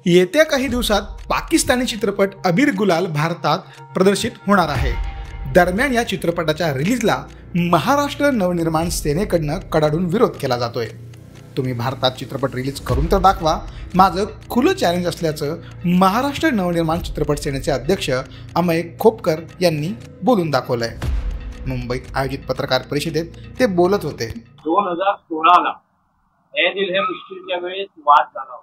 येत्या काही दिवसात पाकिस्तानी चित्रपट अबीर गुलाल भारतात प्रदर्शित होणार आहे। दरम्यान या चित्रपटाच्या रिलीजला महाराष्ट्र नवनिर्माण सेनेकडनं कडाडून विरोध केला जातोय। तुम्ही भारतात चित्रपट रिलीज करून तर दाखवा, माझं खुलं चॅलेंज असल्याचं महाराष्ट्र नवनिर्माण चित्रपट सेनेचे अध्यक्ष अमय खोपकर यांनी बोलून दाखवलंय। मुंबईत आयोजित पत्रकार परिषदेत ते बोलत होते। 2016ला ए दिल है मुश्किलच्या वेळेस वाद झाला होता।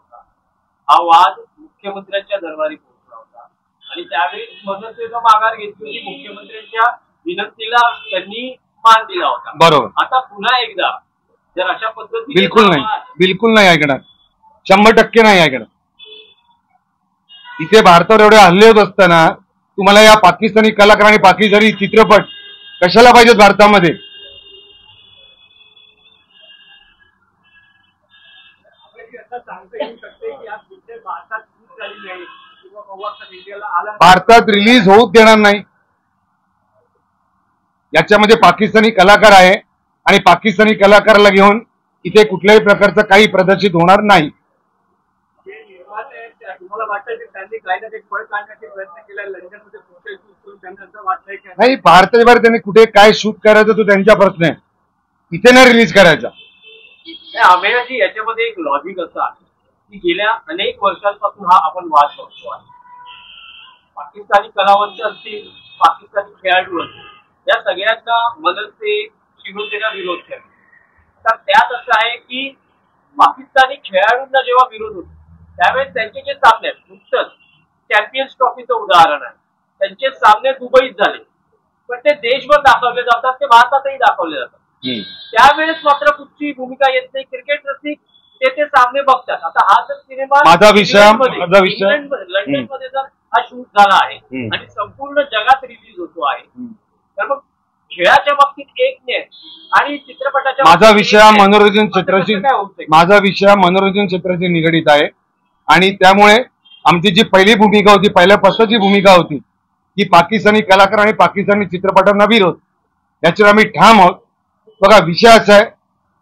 हा वाद मुख्यमंत्र्यांच्या दरबारी पोहोचला होता आणि त्यावेळी मदतीचा माघार घेतली होती। मुख्यमंत्र्यांच्या विनंतीला त्यांनी मान दिला होता। बरोबर। आता पुन्हा एकदा जर अशा पद्धतीने बिलकुल नाही ऐकणार, 100% नाही ऐकणार। इथे भारतावर एवढे हल्ले होत असताना तुम्हाला या पाकिस्तानी कलाकार आणि पाकिस्तानी चित्रपट कशाला पाहिजेत भारतामध्ये? भारतात रिलीज होऊच देणार नाही। याच्यामध्ये पाकिस्तानी कलाकार आहे आणि पाकिस्तानी कलाकाराला घेऊन इथे कुठल्याही प्रकारचं काही प्रदर्शित होणार नाही। नाही, भारताच्या बाहेर त्यांनी कुठे काय शूट करायचं तो त्यांचा प्रश्न आहे, इथे नाही रिलीज करायचा। अमेयाजी याच्यामध्ये एक लॉजिक असं आहे की गेल्या अनेक वर्षांपासून हा आपण वाद बघतो आहे। पाकिस्तानी कलावंत असतील, पाकिस्तानी खेळाडू असतील, या सगळ्यांना मनसे शिवसेना विरोध करते। तर त्यात असं आहे की पाकिस्तानी खेळाडूंना जेव्हा विरोध होतो त्यावेळेस त्यांचे जे सामने आहेत, नुकतंच चॅम्पियन्स ट्रॉफीचं उदाहरण आहे, त्यांचे सामने दुबईत झाले पण ते देशभर दाखवले जातात, ते भारतातही दाखवले जातात। त्यावेळेस मात्र कुठची भूमिका येत नाही। क्रिकेट रसिक ते सामने बघतात। आता हा जर सिनेमा लंडन मध्ये जर हा शूट झाला आहे आणि संपूर्ण जगात रिलीज होतो आहे, तर मग खेळाच्या बाबतीत एक नाही आणि चित्रपटाच्या माझा विषय मनोरंजन क्षेत्राशी निगडीत आहे आणि त्यामुळे आमची जी पहिली भूमिका होती, पहिल्यापासूनची भूमिका होती की पाकिस्तानी कलाकार आणि पाकिस्तानी चित्रपटांना विरोध, याच्यावर आम्ही ठाम आहोत। बघा, विषय असा आहे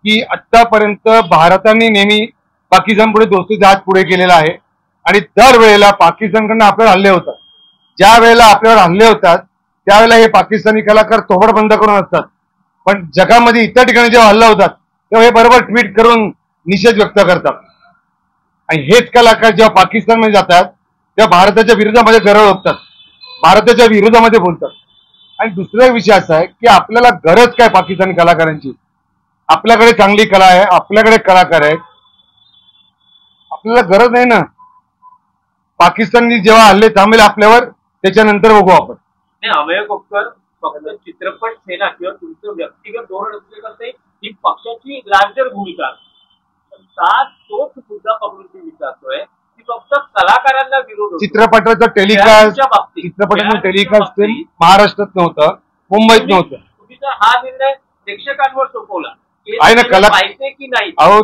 की आतापर्यंत भारताने नेहमी पाकिस्तान पुढे दोस्तीचा हात पुढे केलेला आहे आणि दरवेळेला पाकिस्तानकडनं आपल्यावर हल्ले होतात। ज्या वेळेला आपल्यावर हल्ले होतात त्यावेळेला हे पाकिस्तानी कलाकार थोबड बंद करून असतात, पण जगामध्ये इतर ठिकाणी जेव्हा हल्ला होतात तेव्हा हे बरोबर ट्विट करून निषेध व्यक्त करतात आणि हेच कलाकार जेव्हा पाकिस्तानमध्ये जातात तेव्हा भारताच्या विरोधामध्ये गरळ ओकतात, भारताच्या विरोधामध्ये बोलतात। आणि दुसरा विषय असा आहे की आपल्याला गरज काय पाकिस्तानी कलाकारांची? आपल्याकडे चांगली कला आहे, आपल्याकडे कलाकार आहेत, आपल्याला गरज नाही ना। पाकिस्ताननी जेव्हा हल्ले थांबेल आपल्यावर त्याच्यानंतर बघू आपण। अमय खोपकर, फक्त चित्रपट सेना किंवा तुमचं व्यक्तिगत धोरण असलेलं नाही, ही पक्षाची लार्जर भूमिका तोच मुद्दा पकडून मी विचारतोय की फक्त कलाकारांना विरोध चित्रपटाचा टेलिकास्ट महाराष्ट्रात नव्हतं, मुंबईत नव्हतं। तुम्ही जर हा निर्णय प्रेक्षकांवर सोपवला आहे ना, कला पाहिजे की नाही? अहो,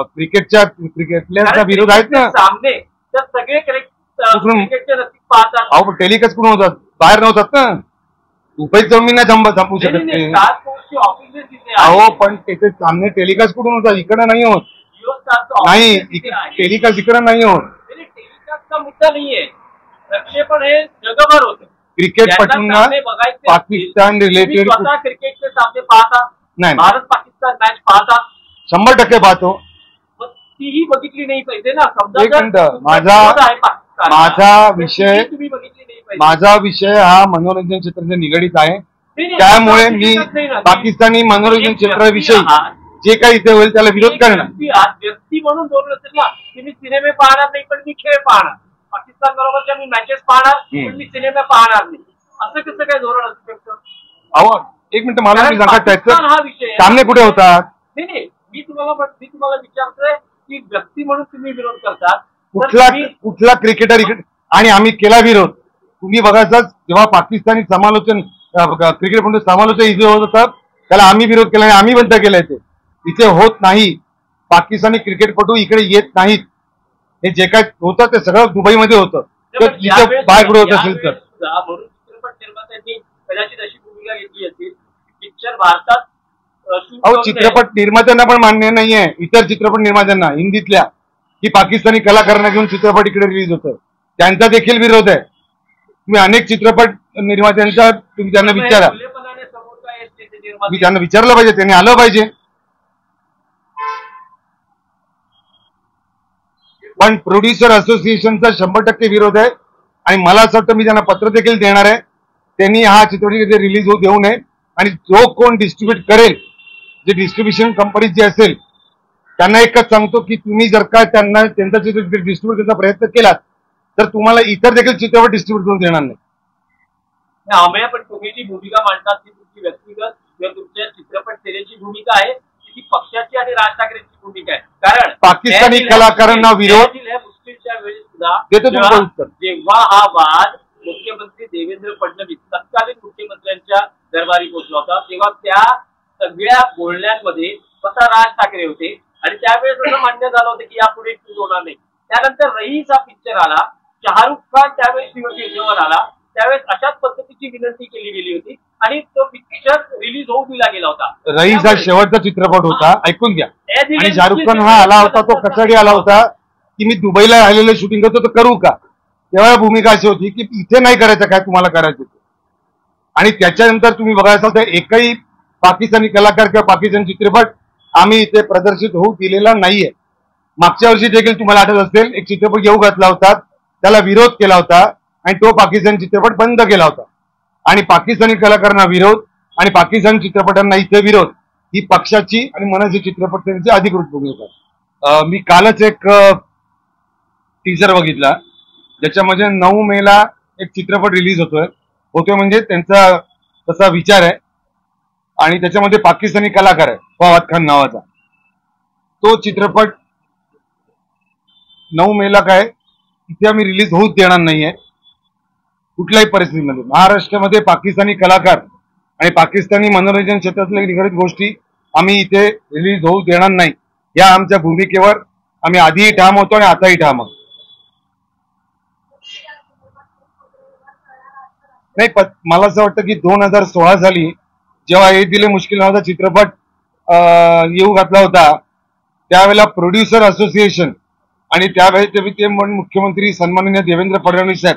क्रिकेटच्या विरोध आहेत ना सामने, तर सगळे क्रिकेटचे रसिक पाहतात। अहो, टेलिकास्ट कुठून होतात? बाहेर नव्हतात ना, मुंबईत जाऊन मी नाही थांबू शकत नाही। अहो, पण त्याचे सामने टेलिकास्ट कुठून होतात? इकडे नाही होत, नाही टेलिकास्ट इकडे नाही होत। टेलिकास्टचा मुद्दा नाहीये, प्रक्षेपण हे जगभर होतं। क्रिकेटपटूंना पाकिस्तान रिलेटेड क्रिकेटचे सामने पाहतात, नाही भारत पाकिस्तान मॅच पाहतात, 100% पाहतो। तीही बघितली नाही पाहिजे ना? समजा एक मिनिट, माझा विषय हा मनोरंजन क्षेत्राच्या निगडीत आहे, त्यामुळे मी पाकिस्तानी मनोरंजन क्षेत्राविषयी जे काही इथे होईल त्याला विरोध करणार। व्यक्ती म्हणून धोरण असेल ना की मी सिनेमे पाहणार नाही पण मी खेळ पाहणार, पाकिस्तान बरोबरच्या मी मॅचेस पाहणार पण मी सिनेमे पाहणार नाही, असं कसं काय धोरण असू शकतं? अहो, एक मिनिट, मला सांगा त्याचं हा विषय सामने कुठे होतात? नाही, मी तुम्हाला विचारतोय की व्यक्ती म्हणून तुम्ही विरोध करतात, कुठला क्रिकेटर इकडे, आणि आम्ही केला विरोध। तुम्ही बघायचं, जेव्हा पाकिस्तानी समालोचन क्रिकेट म्हणून समालोचन इथे होत होतात त्याला आम्ही विरोध केला आणि आम्ही बंद केलंय। ते इथे होत नाही, पाकिस्तानी क्रिकेटपटू इकडे येत नाहीत। हे जे काय होतं ते सगळं दुबईमध्ये होतं, बाहेर कुठे होत असेल तर चित्रपट निर्मात्यांनी कदाचित अशी भूमिका घेतली असेल, पिक्चर भारतात अहो चित्रपट निर्मात्यांना पण मान्य नाहीये, इतर चित्रपट निर्मात्यांना हिंदीतल्या की पाकिस्तानी कलाकारांना घेऊन चित्रपट इकडे रिलीज होतोय, त्यांचा देखील विरोध आहे. तुम्ही अनेक चित्रपट निर्मात्यांचा तुम्ही त्यांना विचारा, खुलेपणाने समोर काय येते ते निर्माते- मी त्यांना विचारलं पाहिजे, त्यांनी आलं पाहिजे. पण प्रोड्युसर असोसिएशनचा 100% विरोध आहे आणि मला असं वाटतं मी त्यांना पत्र देखील देणार आहे. त्यांनी हा चित्रपट रिलीज होऊ देऊ नये आणि जो कोण डिस्ट्रीब्यूट करेल, जे डिस्ट्रीब्युशन कंपनी जे असेल, त्यांना एकच सांगतो की तुम्ही जर का त्यांना त्यांचा चित्रपट डिस्ट्रीब्यूट करण्याचा प्रयत्न केलात तर तुम्हाला इतर देखील चित्रपट डिस्ट्रीब्यूट करून देणार नाही. आंबे, पण तुम्ही जी भूमिका मांडतात ती तुमची व्यक्तिगत किंवा तुमच्या चित्रपट सेनेची भूमिका आहे, ती पक्षाची आणि राज ठाकरेंची भूमिका आहे. कारण पाकिस्तानी कलाकारांना विरोध मुश्किलच्या वेळी सुद्धा देतो तुमचं उत्तर. जेव्हा हा वाद मुख्यमंत्री देवेंद्र फडणवीस तत्कालीन मुख्यमंत्र्यांच्या दरबारी पोहोचला होता, तेव्हा त्या सगळ्या बोलण्यांमध्ये स्वतः राज ठाकरे होते आणि त्यावेळेस असं मान्य झालं होतं की यापुढे शूट होणार नाही. त्यानंतर रईस हा पिक्चर आला, शाहरुख खान त्यावेळेस शिवसेनेवर आला, त्यावेळेस अशाच पद्धतीची विनंती केली गेली होती आणि तो पिक्चर रिलीज होऊ दिला गेला होता. रईस हा शेवटचा चित्रपट होता, ऐकून घ्या. आणि शाहरुख खान हा आला होता, तो कशासाठी आला होता की मी दुबईला राहिलेलं शूटिंग करतो तर करू का. तेव्हा भूमिका अशी होती की इथे नाही करायचं, काय तुम्हाला करायचं. आणि त्याच्यानंतर तुम्ही बघायला असाल तर एकही पाकिस्तानी कलाकार किंवा पाकिस्तानी चित्रपट आम्ही इथे प्रदर्शित होऊ दिलेला नाहीये. मागच्या वर्षी देखील तुम्हाला आठवत असेल एक चित्रपट येऊ घातला होता, त्याला विरोध केला होता आणि तो पाकिस्तानी चित्रपट बंद केला होता. आणि पाकिस्तानी कलाकारांना विरोध आणि पाकिस्तानी चित्रपटांना इथे विरोध ही पक्षाची आणि मनसे चित्रपट सेनेची अधिकृत भूमिका. मी कालच एक टीजर बघितला ज्याच्यामध्ये 9 मेला एक चित्रपट रिलीज होतोय म्हणजे त्यांचा तसा विचार आहे आणि त्याच्यामध्ये पाकिस्तानी कलाकार आहे फवाद खान नावाचा. तो चित्रपट 9 मेला काय इथे आम्ही रिलीज होऊच देणार नाहीये कुठल्याही परिस्थितीमध्ये. महाराष्ट्रामध्ये पाकिस्तानी कलाकार आणि पाकिस्तानी मनोरंजन क्षेत्रातल्या निगडीत गोष्टी आम्ही इथे रिलीज होऊ देणार नाही, या आमच्या भूमिकेवर आम्ही आधीही ठाम होतो आणि आताही ठाम आहोत. नाही, मला असं वाटतं की 2016 साली जेव्हा हे दिले मुश्किल नावाचा चित्रपट येऊ घातला होता त्यावेळेला प्रोड्युसर असोसिएशन आणि त्यावेळेस ते मुख्यमंत्री सन्माननीय देवेंद्र फडणवीस साहेब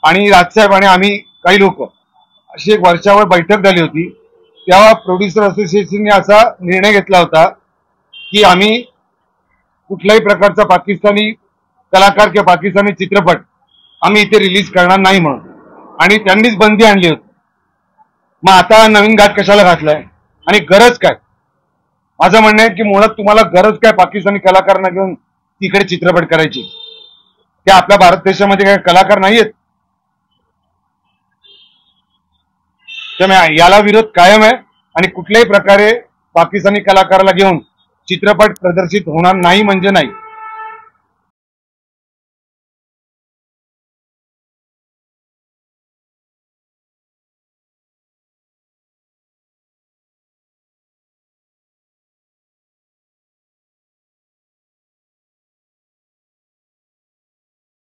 आणि राजसाहेब आणि आम्ही काही लोक अशी एक वर्षावर बैठक झाली होती. तेव्हा प्रोड्युसर असोसिएशनने असा निर्णय घेतला होता की आम्ही कुठल्याही प्रकारचा पाकिस्तानी कलाकार किंवा पाकिस्तानी चित्रपट आम्ही इथे रिलीज करणार नाही म्हणून, आणि त्यांनीच बंदी आणली होती. मग आता नवीन घाट कशाला घातलाय आणि गरज काय. माझं म्हणणं आहे की मुळात तुम्हाला गरज काय पाकिस्तानी कलाकारांना घेऊन तिकडे चित्रपट करायची. ते आपल्या भारत देशामध्ये काही कलाकार नाहीयेत. त्यामुळे याला विरोध कायम आहे आणि कुठल्याही प्रकारे पाकिस्तानी कलाकाराला घेऊन चित्रपट प्रदर्शित होणार नाही म्हणजे नाही.